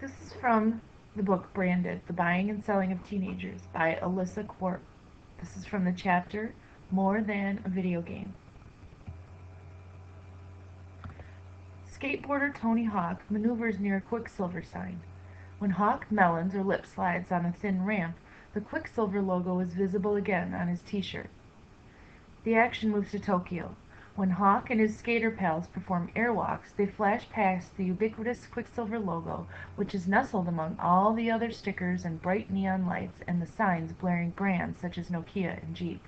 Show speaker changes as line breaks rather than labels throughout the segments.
This is from the book Branded: The Buying and Selling of Teenagers by Alyssa Quirk. This is from the chapter More Than a Video Game. Skateboarder Tony Hawk maneuvers near a Quicksilver sign. When Hawk melons or lip slides on a thin ramp, the Quicksilver logo is visible again on his t-shirt. The action moves to Tokyo. When Hawk and his skater pals perform airwalks, they flash past the ubiquitous Quicksilver logo, which is nestled among all the other stickers and bright neon lights and the signs blaring brands such as Nokia and Jeep.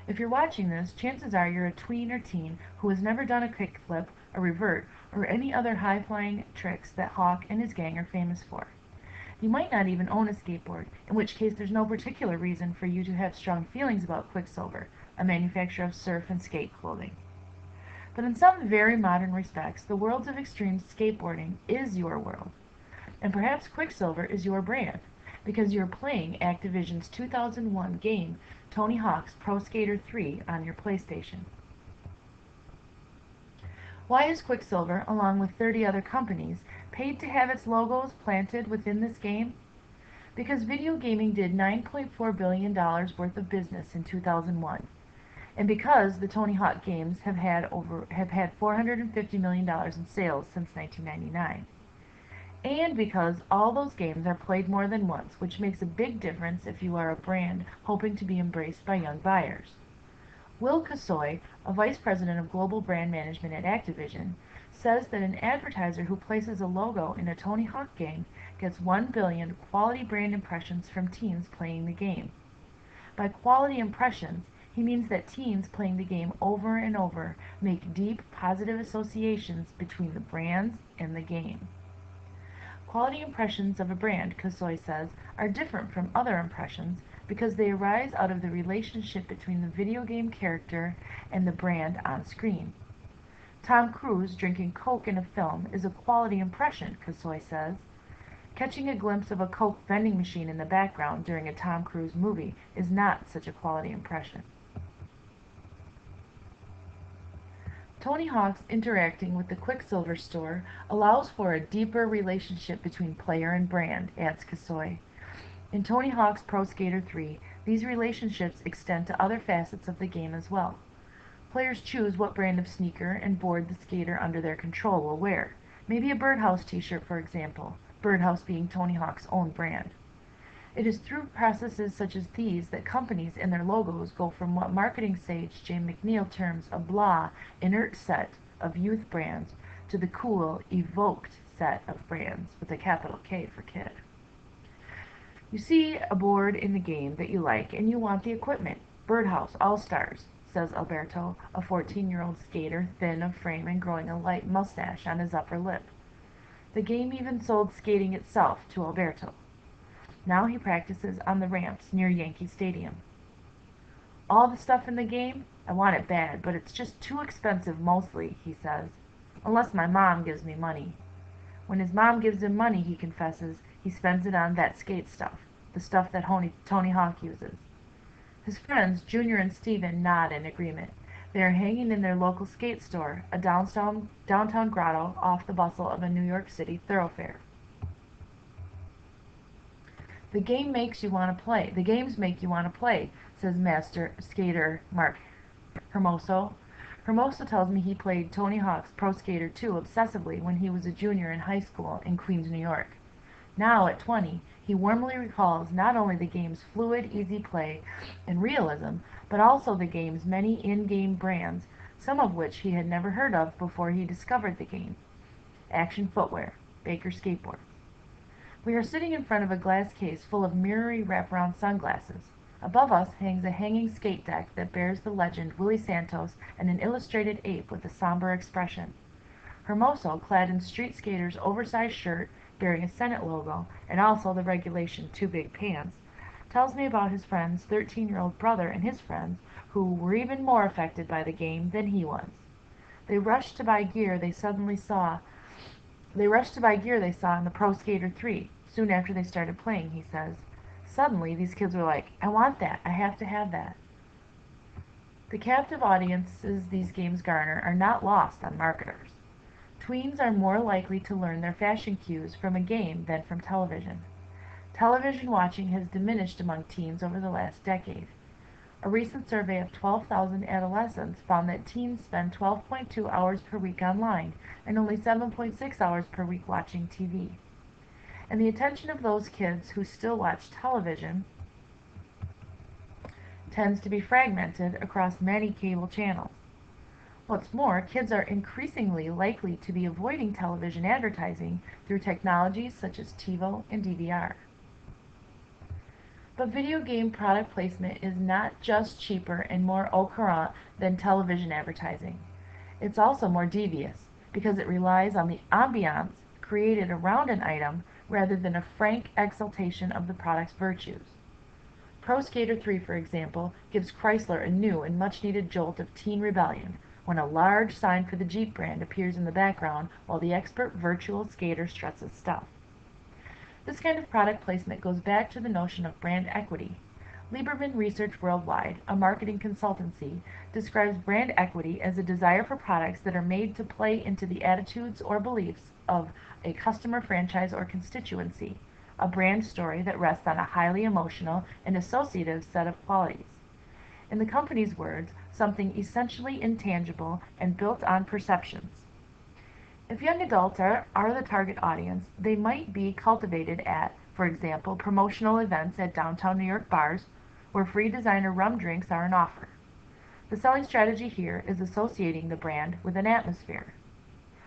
If you're watching this, chances are you're a tween or teen who has never done a kickflip, a revert, or any other high-flying tricks that Hawk and his gang are famous for. You might not even own a skateboard, in which case there's no particular reason for you to have strong feelings about Quicksilver, a manufacturer of surf and skate clothing. But in some very modern respects, the world of extreme skateboarding is your world. And perhaps Quicksilver is your brand, because you're playing Activision's 2001 game Tony Hawk's Pro Skater 3 on your PlayStation. Why has Quicksilver, along with 30 other companies, paid to have its logos planted within this game? Because video gaming did $9.4 billion worth of business in 2001, and because the Tony Hawk games have had $450 million in sales since 1999. And because all those games are played more than once, which makes a big difference if you are a brand hoping to be embraced by young buyers. Will Kasoy, a vice president of global brand management at Activision, says that an advertiser who places a logo in a Tony Hawk game gets 1 billion quality brand impressions from teens playing the game. By quality impressions, he means that teens playing the game over and over make deep positive associations between the brands and the game. Quality impressions of a brand, Kasoy says, are different from other impressions because they arise out of the relationship between the video game character and the brand on screen. Tom Cruise drinking Coke in a film is a quality impression, Kasoy says. Catching a glimpse of a Coke vending machine in the background during a Tom Cruise movie is not such a quality impression. Tony Hawk's interacting with the Quicksilver store allows for a deeper relationship between player and brand, adds Kasoy. In Tony Hawk's Pro Skater 3, these relationships extend to other facets of the game as well. Players choose what brand of sneaker and board the skater under their control will wear. Maybe a Birdhouse t-shirt, for example, Birdhouse being Tony Hawk's own brand. It is through processes such as these that companies and their logos go from what marketing sage Jane McNeil terms a blah, inert set of youth brands to the cool, evoked set of brands with a capital K for kid. You see a board in the game that you like and you want the equipment. Birdhouse All-Stars, says Alberto, a 14-year-old skater, thin of frame and growing a light mustache on his upper lip. The game even sold skating itself to Alberto. Now he practices on the ramps near Yankee Stadium. All the stuff in the game, I want it bad, but it's just too expensive mostly, he says. Unless my mom gives me money. When his mom gives him money, he confesses, he spends it on that skate stuff, the stuff that Tony Hawk uses. His friends, Junior and Steven, nod in agreement. They are hanging in their local skate store, a downtown grotto off the bustle of a New York City thoroughfare. The games make you want to play, says master skater Mark Hermoso. Hermoso tells me he played Tony Hawk's Pro Skater 2 obsessively when he was a junior in high school in Queens, New York. Now, at 20, he warmly recalls not only the game's fluid, easy play and realism, but also the game's many in-game brands, some of which he had never heard of before he discovered the game. Action Footwear, Baker Skateboards. We are sitting in front of a glass case full of mirrory wraparound sunglasses. Above us hangs a hanging skate deck that bears the legend Willie Santos and an illustrated ape with a somber expression. Hermoso, clad in street skater's oversized shirt bearing a Senate logo and also the regulation too big pants, tells me about his friend's 13-year-old brother and his friends who were even more affected by the game than he was. They rushed to buy gear they saw in the Pro Skater 3 soon after they started playing, he says. Suddenly, these kids were like, I want that, I have to have that. The captive audiences these games garner are not lost on marketers. Tweens are more likely to learn their fashion cues from a game than from television. Television watching has diminished among teens over the last decade. A recent survey of 12,000 adolescents found that teens spend 12.2 hours per week online and only 7.6 hours per week watching TV. And the attention of those kids who still watch television tends to be fragmented across many cable channels. What's more, kids are increasingly likely to be avoiding television advertising through technologies such as TiVo and DVR. But video game product placement is not just cheaper and more au courant than television advertising. It's also more devious because it relies on the ambiance created around an item rather than a frank exaltation of the product's virtues. Pro Skater 3, for example, gives Chrysler a new and much-needed jolt of teen rebellion when a large sign for the Jeep brand appears in the background while the expert virtual skater struts his stuff. This kind of product placement goes back to the notion of brand equity. Lieberman Research Worldwide, a marketing consultancy, describes brand equity as a desire for products that are made to play into the attitudes or beliefs of a customer franchise or constituency, a brand story that rests on a highly emotional and associative set of qualities. In the company's words, something essentially intangible and built on perceptions. If young adults are the target audience, they might be cultivated at, for example, promotional events at downtown New York bars where free designer rum drinks are an offer. The selling strategy here is associating the brand with an atmosphere.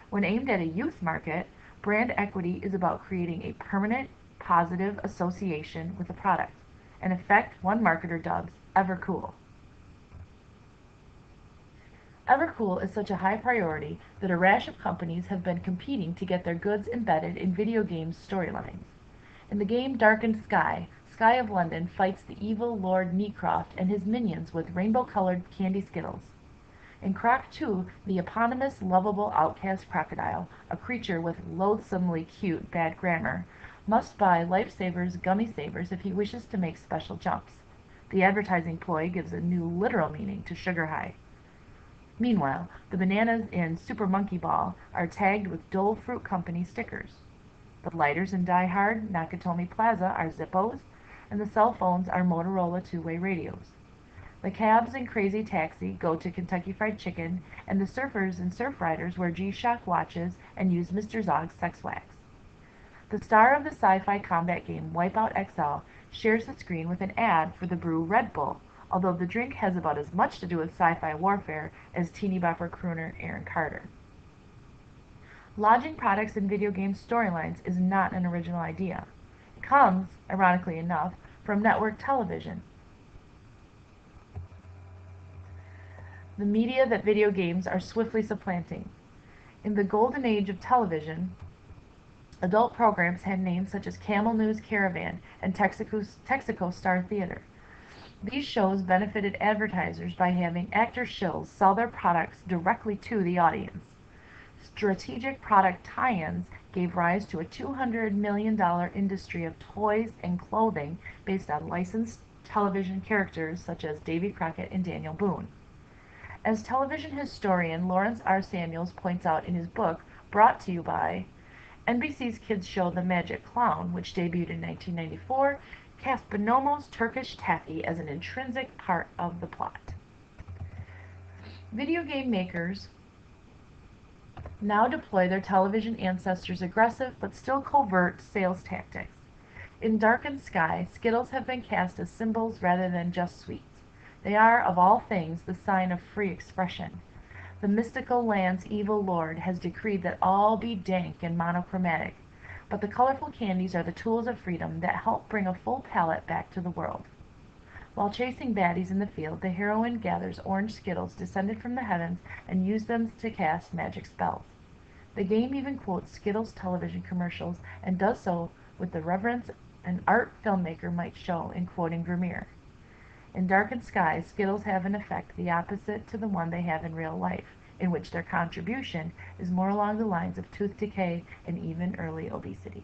When aimed at a youth market, brand equity is about creating a permanent, positive association with a product, an effect one marketer dubs Evercool. Evercool is such a high priority that a rash of companies have been competing to get their goods embedded in video games storylines. In the game Darkened Sky, Sky of London fights the evil Lord Meecroft and his minions with rainbow-colored candy Skittles. In Croc 2, the eponymous lovable outcast crocodile, a creature with loathsomely cute bad grammar, must buy Lifesavers gummy savers if he wishes to make special jumps. The advertising ploy gives a new literal meaning to Sugar High. Meanwhile, the bananas in Super Monkey Ball are tagged with Dole Fruit Company stickers. The lighters in Die Hard Nakatomi Plaza are Zippos, and the cell phones are Motorola two-way radios. The cabs in Crazy Taxi go to Kentucky Fried Chicken, and the surfers and surf riders wear G-Shock watches and use Mr. Zog's sex wax. The star of the sci-fi combat game Wipeout XL shares the screen with an ad for the brew Red Bull, although the drink has about as much to do with sci-fi warfare as teeny bopper crooner Aaron Carter. Lodging products in video game storylines is not an original idea. It comes, ironically enough, from network television, the media that video games are swiftly supplanting. In the golden age of television, adult programs had names such as Camel News Caravan and Texaco Star Theater. These shows benefited advertisers by having actor shills sell their products directly to the audience. Strategic product tie-ins gave rise to a $200 million industry of toys and clothing based on licensed television characters such as Davy Crockett and Daniel Boone. As television historian Lawrence R. Samuels points out in his book, Brought to You by, NBC's kids show The Magic Clown, which debuted in 1994, cast Bonomo's Turkish taffy as an intrinsic part of the plot. Video game makers now deploy their television ancestors' aggressive but still covert sales tactics. In Darkened Sky, Skittles have been cast as symbols rather than just sweets. They are, of all things, the sign of free expression. The mystical land's evil lord has decreed that all be dank and monochromatic, but the colorful candies are the tools of freedom that help bring a full palette back to the world. While chasing baddies in the field, the heroine gathers orange Skittles descended from the heavens and uses them to cast magic spells. The game even quotes Skittles television commercials and does so with the reverence an art filmmaker might show in quoting Vermeer. In Darkened Sky, Skittles have an effect the opposite to the one they have in real life, in which their contribution is more along the lines of tooth decay and even early obesity.